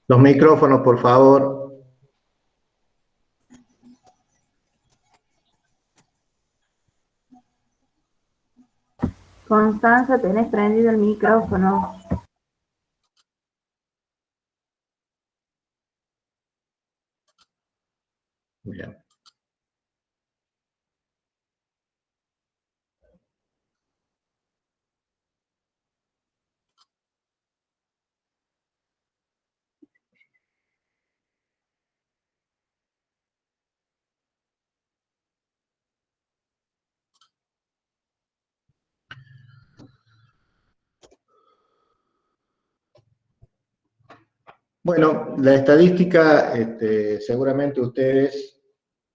Los micrófonos, por favor. Constanza, tenés prendido el micrófono. Bien. Bueno, la estadística, seguramente ustedes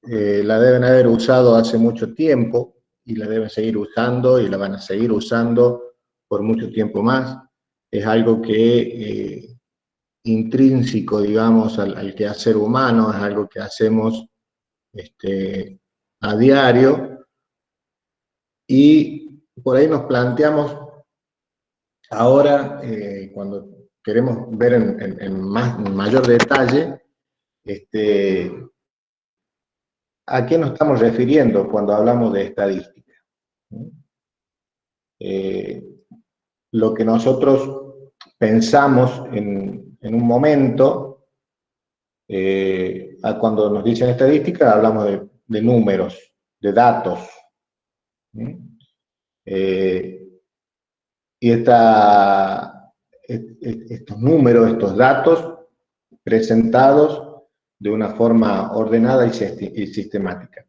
la deben haber usado hace mucho tiempo y la deben seguir usando y la van a seguir usando por mucho tiempo más. Es algo que intrínseco, digamos, al quehacer humano, es algo que hacemos a diario, y por ahí nos planteamos ahora, cuando queremos ver en mayor detalle, ¿a qué nos estamos refiriendo cuando hablamos de estadística? Lo que nosotros pensamos en un momento, cuando nos dicen estadística, hablamos de números, de datos. Y estos números, estos datos, presentados de una forma ordenada y sistemática.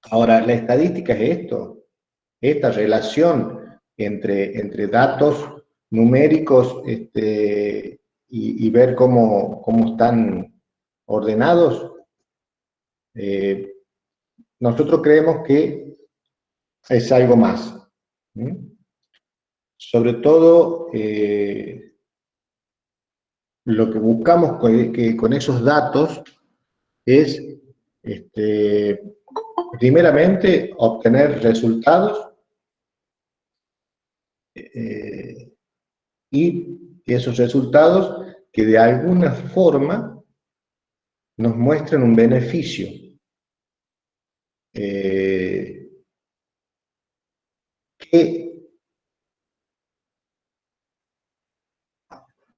Ahora, la estadística es esto, esta relación entre datos numéricos y ver cómo están ordenados. Nosotros creemos que es algo más. Sobre todo, lo que buscamos con esos datos es, primeramente, obtener resultados, y esos resultados que de alguna forma nos muestren un beneficio. Que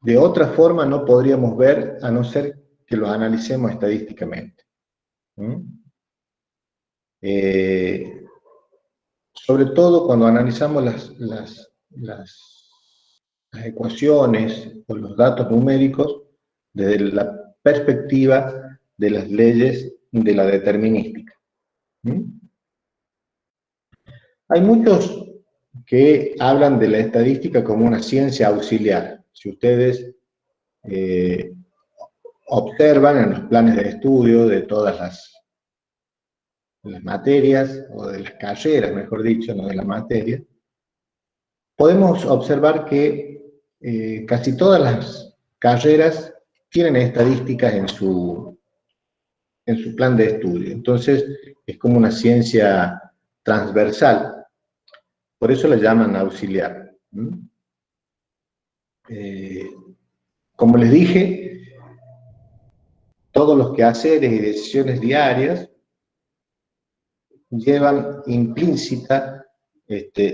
de otra forma no podríamos ver, a no ser que los analicemos estadísticamente. Sobre todo cuando analizamos las ecuaciones o los datos numéricos desde la perspectiva de las leyes de la determinística. Hay muchos que hablan de la estadística como una ciencia auxiliar. Si ustedes observan en los planes de estudio de todas las materias, o de las carreras, mejor dicho, no de la materia, podemos observar que casi todas las carreras tienen estadísticas en su plan de estudio. Entonces, es como una ciencia transversal. Por eso la llaman auxiliar. Como les dije, todos los quehaceres y decisiones diarias llevan implícita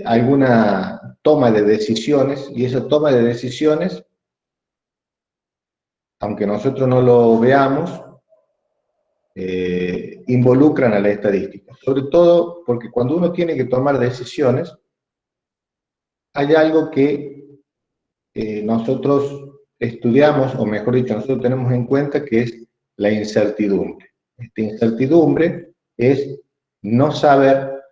alguna toma de decisiones, y esa toma de decisiones, aunque nosotros no lo veamos, involucran a la estadística. Sobre todo porque cuando uno tiene que tomar decisiones, hay algo que nosotros estudiamos, o mejor dicho, nosotros tenemos en cuenta, que es la incertidumbre. Esta incertidumbre es no saber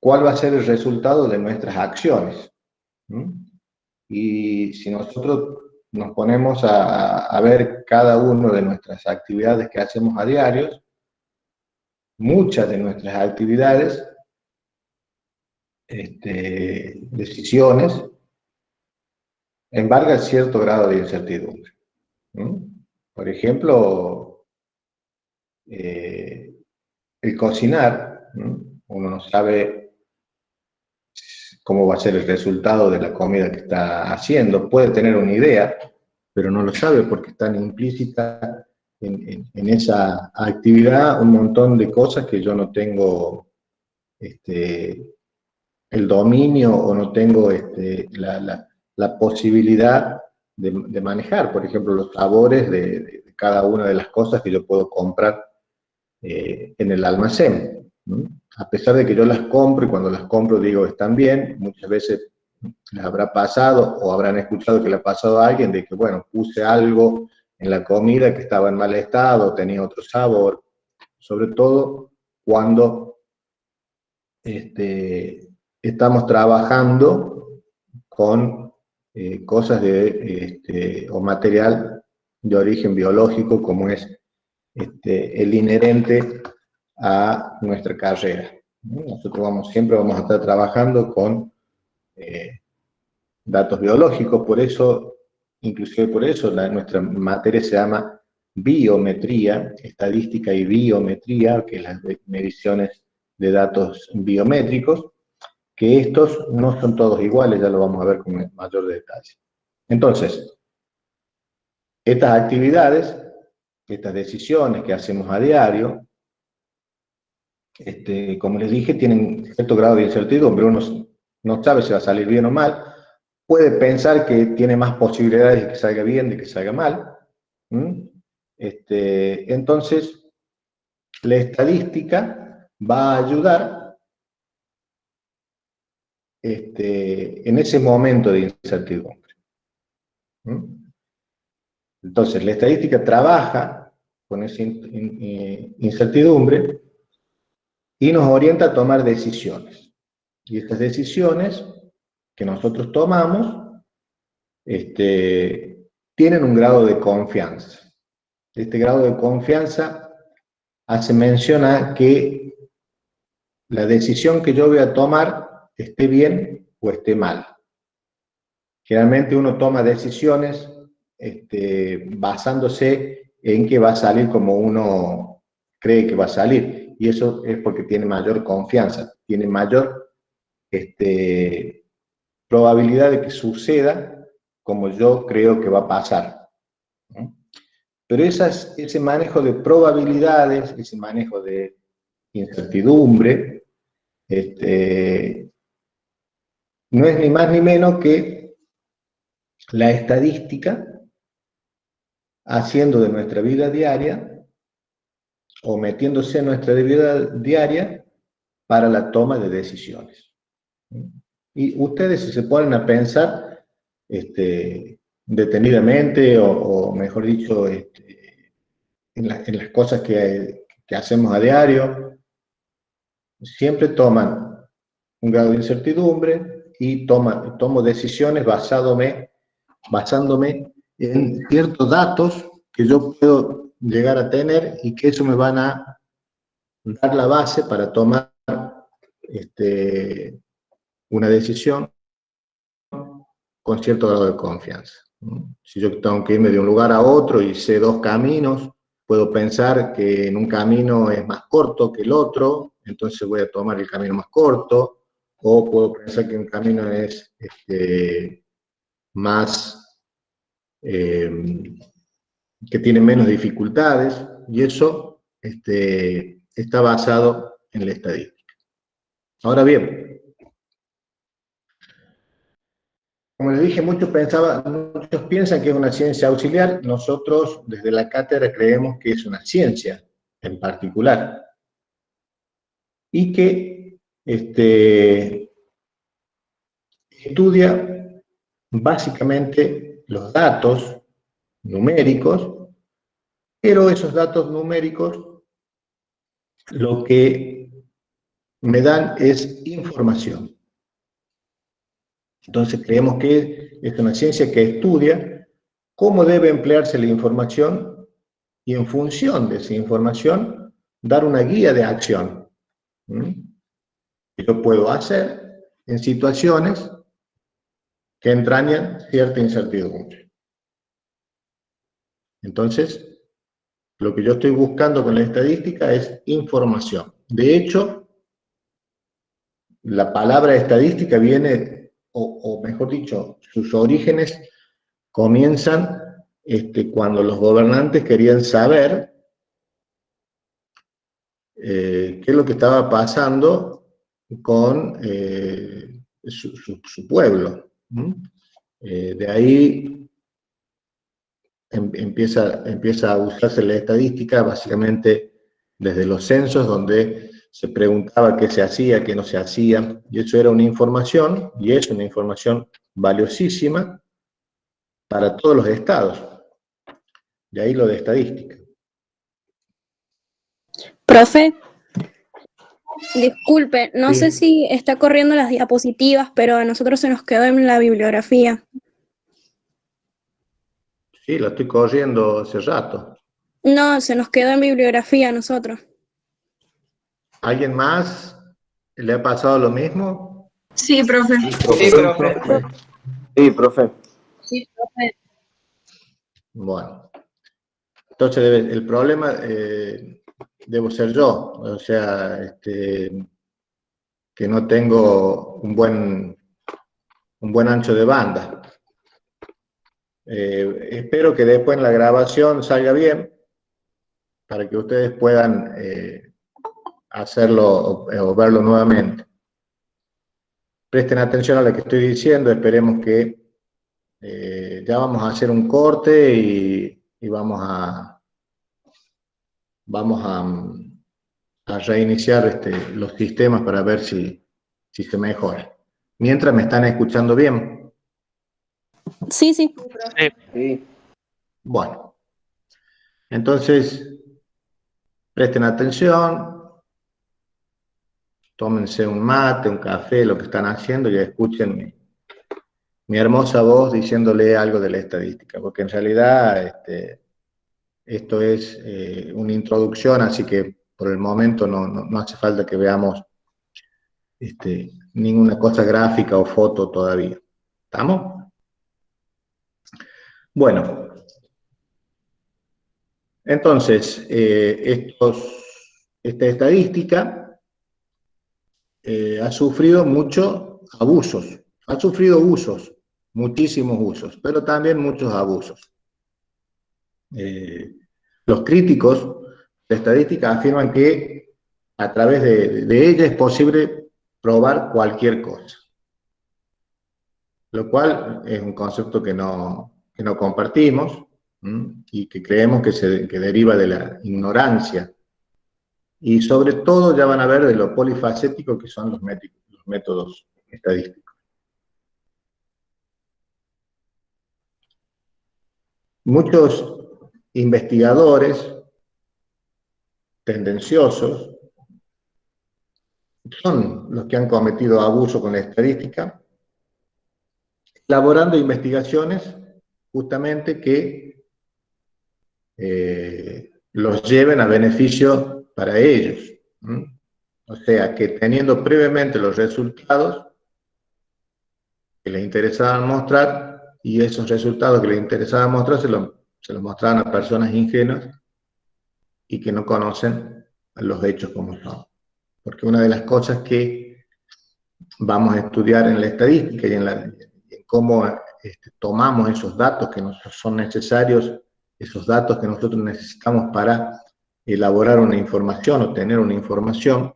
cuál va a ser el resultado de nuestras acciones. Y si nosotros nos ponemos a ver cada una de nuestras actividades que hacemos a diario, muchas de nuestras actividades, decisiones, embarga cierto grado de incertidumbre. Por ejemplo, el cocinar, uno no sabe cómo va a ser el resultado de la comida que está haciendo, puede tener una idea, pero no lo sabe porque están implícitas en esa actividad un montón de cosas que yo no tengo el dominio o no tengo la posibilidad de manejar. Por ejemplo, los sabores de cada una de las cosas que yo puedo comprar en el almacén. A pesar de que yo las compro y cuando las compro digo están bien, muchas veces les habrá pasado o habrán escuchado que le ha pasado a alguien de que, bueno, puse algo en la comida que estaba en mal estado, tenía otro sabor, sobre todo cuando estamos trabajando con cosas o material de origen biológico como es el inherente a nuestra carrera. Nosotros siempre vamos a estar trabajando con datos biológicos, por eso, inclusive por eso, nuestra materia se llama biometría, estadística y biometría, que es las mediciones de datos biométricos, que estos no son todos iguales, ya lo vamos a ver con mayor detalle. Entonces, estas actividades, estas decisiones que hacemos a diario, como les dije, tienen cierto grado de incertidumbre, uno no sabe si va a salir bien o mal, puede pensar que tiene más posibilidades de que salga bien, de que salga mal. Entonces, la estadística va a ayudar en ese momento de incertidumbre. Entonces, la estadística trabaja con esa incertidumbre y nos orienta a tomar decisiones. Y estas decisiones que nosotros tomamos tienen un grado de confianza. Este grado de confianza hace mención a que la decisión que yo voy a tomar esté bien o esté mal. Generalmente uno toma decisiones basándose en que va a salir como uno cree que va a salir, y eso es porque tiene mayor confianza, tiene mayor probabilidad de que suceda como yo creo que va a pasar. Pero ese manejo de probabilidades, ese manejo de incertidumbre, no es ni más ni menos que la estadística haciendo de nuestra vida diaria o metiéndose en nuestra vida diaria para la toma de decisiones. Y ustedes, si se ponen a pensar detenidamente, o mejor dicho, en las cosas que hacemos a diario, siempre toman un grado de incertidumbre y tomo decisiones basándome en ciertos datos que yo puedo llegar a tener y que eso me van a dar la base para tomar una decisión con cierto grado de confianza. Si yo tengo que irme de un lugar a otro y sé dos caminos, puedo pensar que en un camino es más corto que el otro, entonces voy a tomar el camino más corto, o puedo pensar que un camino es más, que tiene menos dificultades, y eso está basado en la estadística. Ahora bien, como les dije, muchos piensan que es una ciencia auxiliar. Nosotros, desde la cátedra, creemos que es una ciencia en particular y que estudia básicamente los datos numéricos, pero esos datos numéricos lo que me dan es información. Entonces creemos que es una ciencia que estudia cómo debe emplearse la información y en función de esa información dar una guía de acción que yo puedo hacer en situaciones que entrañan cierta incertidumbre. Entonces, lo que yo estoy buscando con la estadística es información. De hecho, la palabra estadística viene, o mejor dicho, sus orígenes comienzan cuando los gobernantes querían saber qué es lo que estaba pasando con su pueblo. De ahí empieza a usarse la estadística básicamente desde los censos, donde se preguntaba qué se hacía, qué no se hacía, y eso era una información, y es una información valiosísima para todos los estados. De ahí lo de estadística. Profe, disculpe, no sé Sí, si está corriendo las diapositivas, pero a nosotros se nos quedó en la bibliografía. sí, la estoy corriendo hace rato. No, se nos quedó en bibliografía a nosotros. ¿Alguien más le ha pasado lo mismo? Sí, profe. Sí, profe. Sí, profe. Sí, profe. Bueno, entonces el problema debo ser yo, o sea, que no tengo un buen ancho de banda. Espero que después en la grabación salga bien, para que ustedes puedan hacerlo o verlo nuevamente. Presten atención a lo que estoy diciendo, esperemos que ya vamos a hacer un corte y vamos a reiniciar los sistemas para ver si se mejora. Mientras, ¿me están escuchando bien? Sí, sí. Sí. Bueno, entonces presten atención, tómense un mate, un café, lo que están haciendo, y escuchen mi hermosa voz diciéndole algo de la estadística, porque en realidad esto es una introducción, así que por el momento no hace falta que veamos ninguna cosa gráfica o foto todavía. ¿Estamos? Bueno, entonces, esta estadística ha sufrido muchos abusos, ha sufrido usos, muchísimos usos, pero también muchos abusos. Los críticos de estadística afirman que a través de ella es posible probar cualquier cosa, lo cual es un concepto que no compartimos y que creemos que deriva de la ignorancia, y sobre todo ya van a ver de lo polifacético que son los métodos estadísticos. Muchos investigadores tendenciosos son los que han cometido abuso con la estadística, elaborando investigaciones justamente que los lleven a beneficio para ellos. O sea, que teniendo previamente los resultados que les interesaban mostrar, y esos resultados que les interesaban mostrar se los mostraban a personas ingenuas y que no conocen los hechos como son. Porque una de las cosas que vamos a estudiar en la estadística y en cómo tomamos esos datos que nos son necesarios, esos datos que nosotros necesitamos para elaborar una información o tener una información,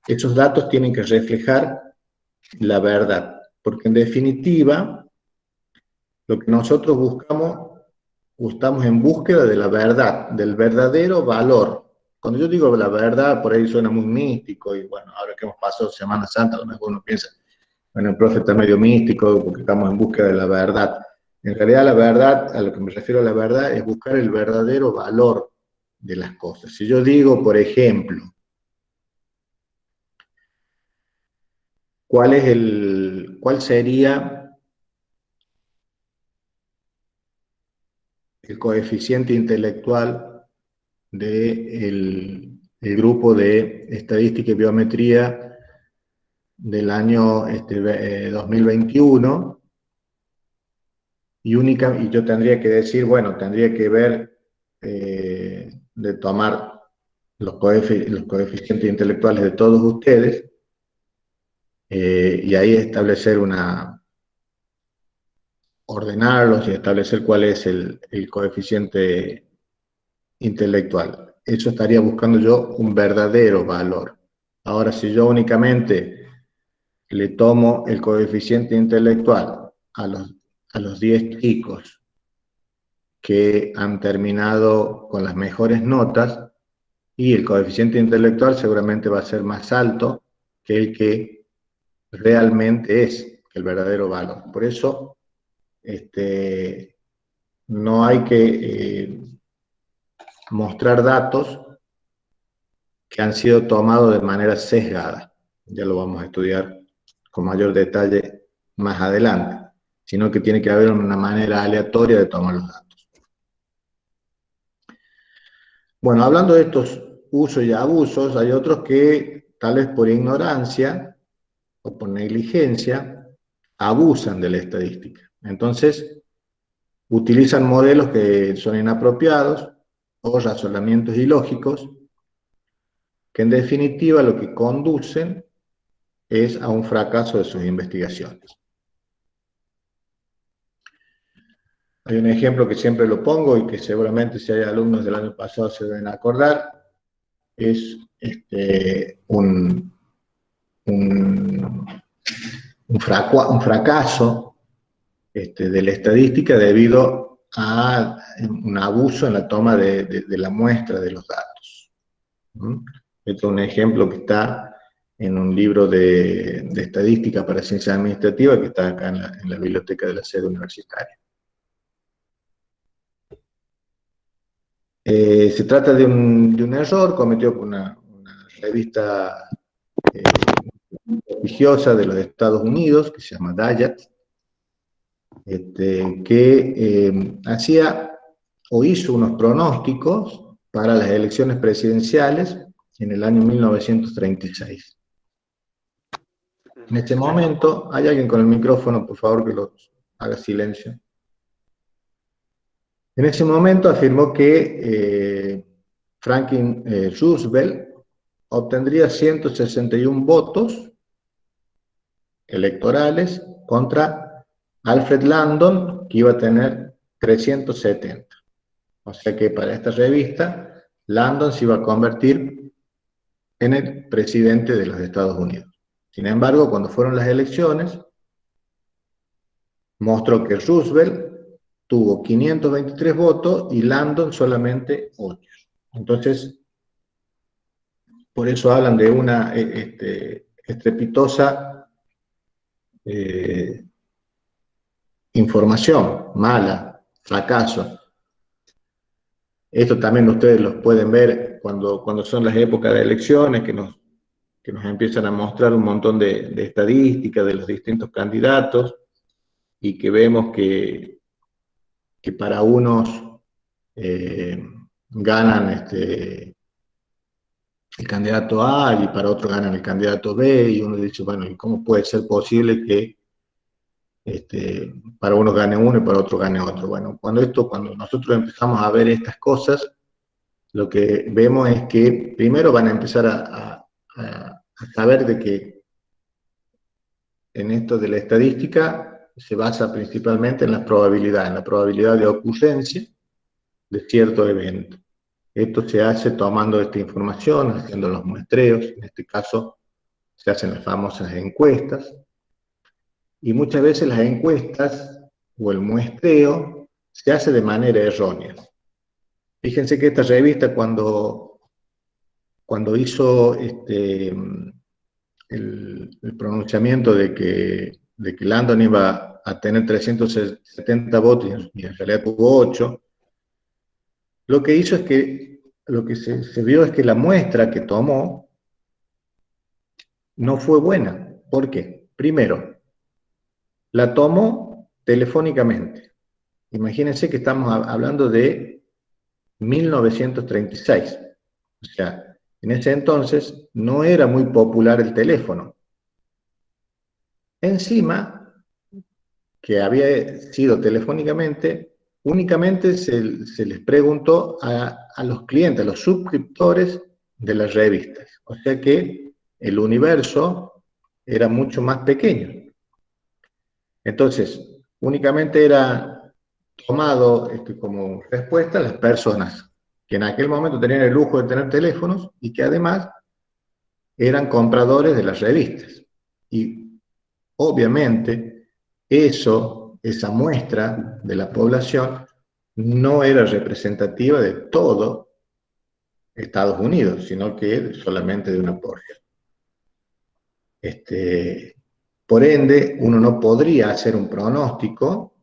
esos datos tienen que reflejar la verdad, porque en definitiva lo que nosotros estamos en búsqueda de la verdad, del verdadero valor. Cuando yo digo la verdad, por ahí suena muy místico, y bueno, ahora que hemos pasado Semana Santa, a lo mejor uno piensa, bueno, el profe está medio místico porque estamos en búsqueda de la verdad. En realidad la verdad, a lo que me refiero a la verdad, es buscar el verdadero valor de las cosas. Si yo digo, por ejemplo, ¿cuál sería el coeficiente intelectual del grupo de estadística y biometría del año 2021? y yo tendría que decir, bueno, tendría que ver de tomar los coeficientes intelectuales de todos ustedes y ahí establecer ordenarlos y establecer cuál es el coeficiente intelectual. Eso estaría buscando yo un verdadero valor. Ahora, si yo únicamente le tomo el coeficiente intelectual a los 10 chicos que han terminado con las mejores notas, y el coeficiente intelectual seguramente va a ser más alto que el que realmente es el verdadero valor. Por eso, no hay que mostrar datos que han sido tomados de manera sesgada. Ya lo vamos a estudiar con mayor detalle más adelante, sino que tiene que haber una manera aleatoria de tomar los datos. Bueno, hablando de estos usos y abusos, hay otros que tal vez por ignorancia o por negligencia abusan de la estadística. Entonces, utilizan modelos que son inapropiados o razonamientos ilógicos que en definitiva lo que conducen es a un fracaso de sus investigaciones. Hay un ejemplo que siempre lo pongo y que seguramente si hay alumnos del año pasado se deben acordar, es un fracaso de la estadística debido a un abuso en la toma de la muestra de los datos. Este es un ejemplo que está en un libro de estadística para ciencias administrativas que está acá en la biblioteca de la sede universitaria. Se trata de un error cometido por una revista prestigiosa de los Estados Unidos, que se llama Diet, que hacía o hizo unos pronósticos para las elecciones presidenciales en el año 1936. En este momento, ¿hay alguien con el micrófono, por favor, que lo haga silencio? En ese momento afirmó que Franklin Roosevelt obtendría 161 votos electorales contra Alfred Landon, que iba a tener 370. O sea que para esta revista, Landon se iba a convertir en el presidente de los Estados Unidos. Sin embargo, cuando fueron las elecciones, mostró que Roosevelt tuvo 523 votos y Landon solamente 8. Entonces, por eso hablan de una estrepitosa información mala, fracaso. Esto también ustedes los pueden ver cuando son las épocas de elecciones, que nos empiezan a mostrar un montón de estadísticas de los distintos candidatos, y que vemos que para unos ganan el candidato A y para otros ganan el candidato B, y uno dice, bueno, ¿y cómo puede ser posible que para unos gane uno y para otros gane otro? Bueno, cuando nosotros empezamos a ver estas cosas, lo que vemos es que primero van a empezar a saber de que en esto de la estadística se basa principalmente en la probabilidad de ocurrencia de cierto evento. Esto se hace tomando esta información, haciendo los muestreos, en este caso se hacen las famosas encuestas, y muchas veces las encuestas o el muestreo se hace de manera errónea. Fíjense que esta revista cuando hizo el pronunciamiento de que Landon iba a tener 370 votos y en realidad tuvo 8, lo que hizo es que lo que se vio es que la muestra que tomó no fue buena. ¿Por qué? Primero, la tomó telefónicamente. Imagínense que estamos hablando de 1936. O sea, en ese entonces no era muy popular el teléfono. Encima, que había sido telefónicamente, únicamente se les preguntó a los clientes, a los suscriptores de las revistas. O sea que el universo era mucho más pequeño. Entonces, únicamente era tomado como respuesta a las personas que en aquel momento tenían el lujo de tener teléfonos y que además eran compradores de las revistas. Y obviamente esa muestra de la población no era representativa de todo Estados Unidos, sino que solamente de una porción. Por ende, uno no podría hacer un pronóstico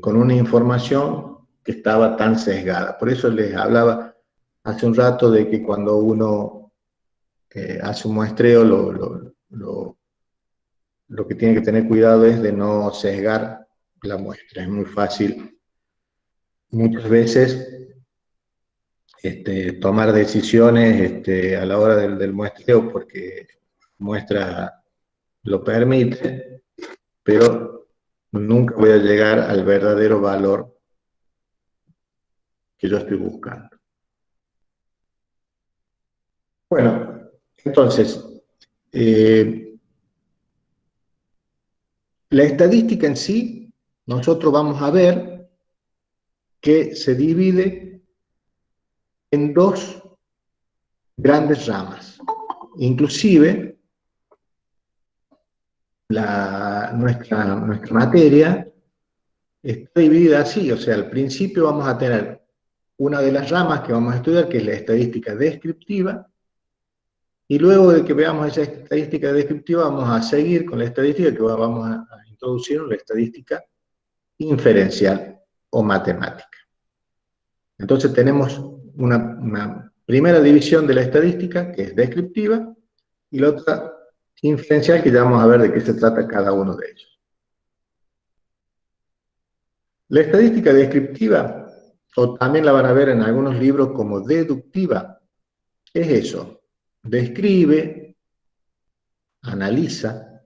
con una información que estaba tan sesgada. Por eso les hablaba hace un rato de que cuando uno hace un muestreo, lo que tiene que tener cuidado es de no sesgar la muestra. Es muy fácil muchas veces tomar decisiones a la hora del muestreo porque muestra lo permite, pero nunca voy a llegar al verdadero valor que yo estoy buscando. Bueno, entonces, la estadística en sí, nosotros vamos a ver que se divide en dos grandes ramas. Inclusive, nuestra materia está dividida así, o sea, al principio vamos a tener una de las ramas que vamos a estudiar, que es la estadística descriptiva, y luego de que veamos esa estadística descriptiva, vamos a seguir con la estadística que vamos a introducir en la estadística inferencial o matemática. Entonces tenemos una primera división de la estadística, que es descriptiva, y la otra inferencial, que ya vamos a ver de qué se trata cada uno de ellos. La estadística descriptiva, o también la van a ver en algunos libros como deductiva, es eso: describe, analiza,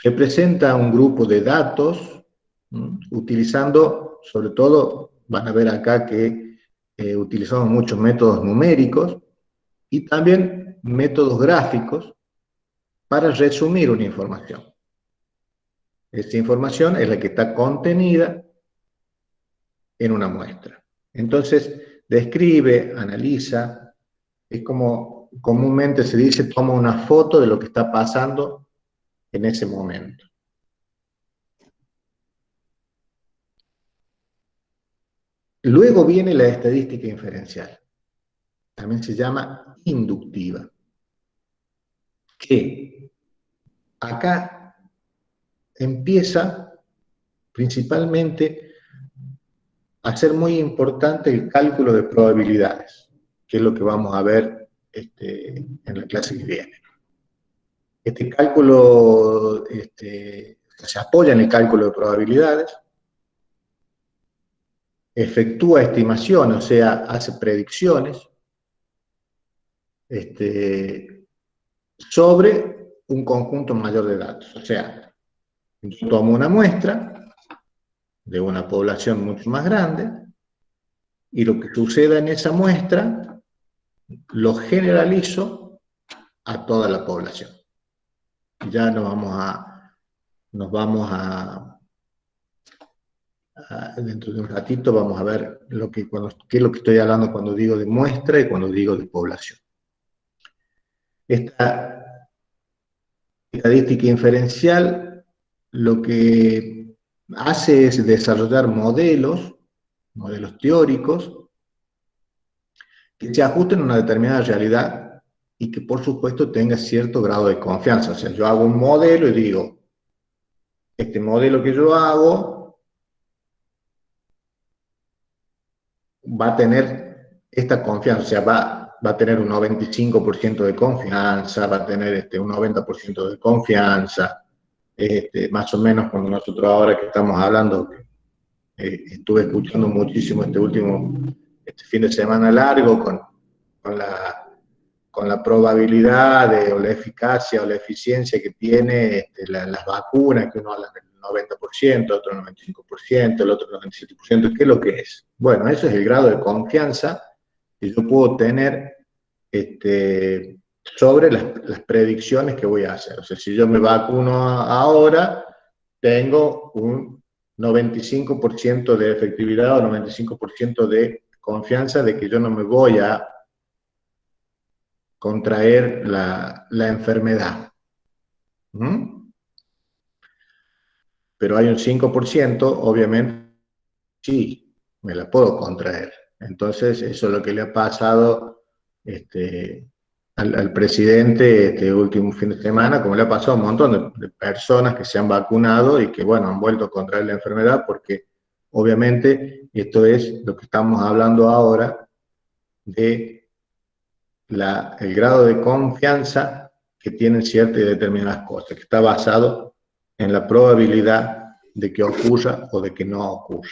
representa un grupo de datos, utilizando, sobre todo, van a ver acá que utilizamos muchos métodos numéricos y también métodos gráficos para resumir una información. Esta información es la que está contenida en una muestra. Entonces, describe, analiza, es como comúnmente se dice, toma una foto de lo que está pasando en ese momento. Luego viene la estadística inferencial. También se llama inductiva. Que acá empieza principalmente a ser muy importante el cálculo de probabilidades, que es lo que vamos a ver en la clase que viene. Este cálculo se apoya en el cálculo de probabilidades, efectúa estimaciones, o sea, hace predicciones sobre un conjunto mayor de datos. O sea, yo tomo una muestra de una población mucho más grande y lo que suceda en esa muestra lo generalizo a toda la población. Ya nos vamos a dentro de un ratito vamos a ver qué es lo que estoy hablando cuando digo de muestra y cuando digo de población. Esta estadística inferencial lo que hace es desarrollar modelos teóricos que se ajusten a una determinada realidad y que por supuesto tenga cierto grado de confianza. O sea, yo hago un modelo y digo, este modelo que yo hago va a tener esta confianza, o sea, va a tener un 95% de confianza, va a tener un 90% de confianza, más o menos cuando nosotros ahora que estamos hablando, estuve escuchando muchísimo este fin de semana largo con con la probabilidad o la eficacia o la eficiencia que tiene las vacunas, que uno habla del 90%, otro 95%, el otro 97%, ¿qué es lo que es? Bueno, eso es el grado de confianza que yo puedo tener sobre las predicciones que voy a hacer. O sea, si yo me vacuno ahora, tengo un 95% de efectividad o 95% de confianza de que yo no me voy a contraer la enfermedad. Pero hay un 5%, obviamente, sí, me la puedo contraer. Entonces, eso es lo que le ha pasado al presidente este último fin de semana, como le ha pasado a un montón de personas que se han vacunado y que, bueno, han vuelto a contraer la enfermedad, porque obviamente esto es lo que estamos hablando ahora de el grado de confianza que tienen ciertas y determinadas cosas, que está basado en la probabilidad de que ocurra o de que no ocurra.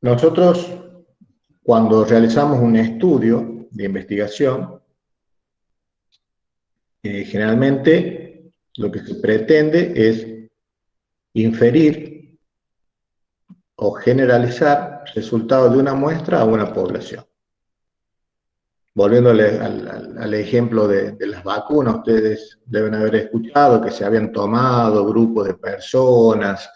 Nosotros, cuando realizamos un estudio de investigación, generalmente lo que se pretende es inferir o generalizar resultados de una muestra a una población. Volviendo al ejemplo de las vacunas, ustedes deben haber escuchado que se habían tomado grupos de personas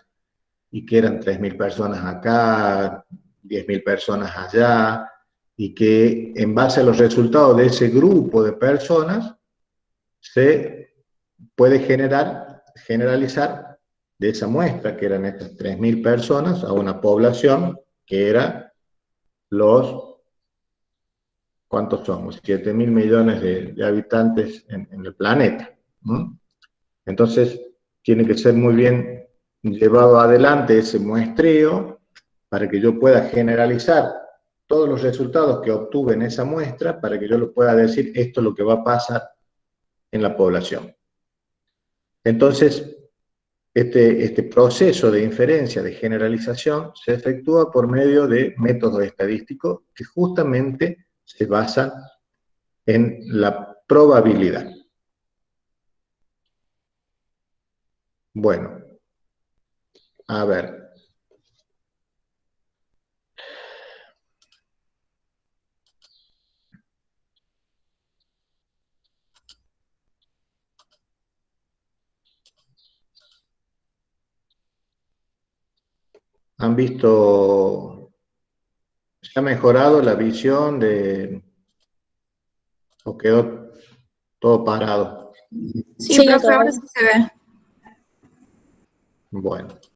y que eran 3.000 personas acá, 10.000 personas allá, y que en base a los resultados de ese grupo de personas se puede generalizar de esa muestra, que eran estas 3.000 personas, a una población que era ¿cuántos somos? 7.000 millones de habitantes en el planeta. Entonces, tiene que ser muy bien llevado adelante ese muestreo para que yo pueda generalizar todos los resultados que obtuve en esa muestra, para que yo lo pueda decir, esto es lo que va a pasar en la población. Entonces, este proceso de inferencia, de generalización, se efectúa por medio de métodos estadísticos que justamente se basan en la probabilidad. Bueno, a ver. ¿Han visto, se ha mejorado la visión o quedó todo parado? Sí, Sigue profe, todo. ahora sí se ve. Bueno.